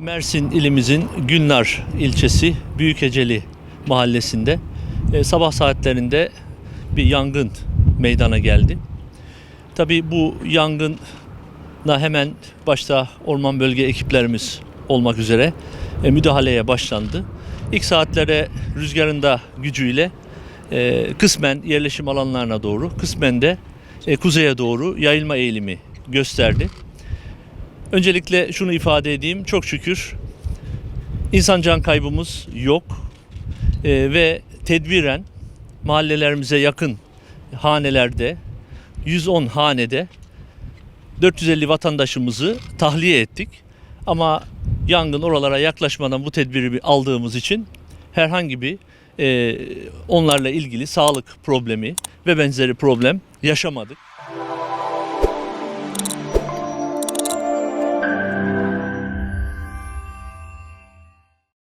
Mersin ilimizin Gülnar ilçesi Büyükeceli mahallesinde sabah saatlerinde bir yangın meydana geldi. Tabii bu yangına hemen başta orman bölge ekiplerimiz olmak üzere müdahaleye başlandı. İlk saatlere rüzgarın da gücüyle kısmen yerleşim alanlarına doğru, kısmen de kuzeye doğru yayılma eğilimi gösterdi. Öncelikle şunu ifade edeyim, çok şükür insan can kaybımız yok ve tedbiren mahallelerimize yakın hanelerde 110 hanede 450 vatandaşımızı tahliye ettik. Ama yangın oralara yaklaşmadan bu tedbiri aldığımız için herhangi bir onlarla ilgili sağlık problemi ve benzeri problem yaşamadık.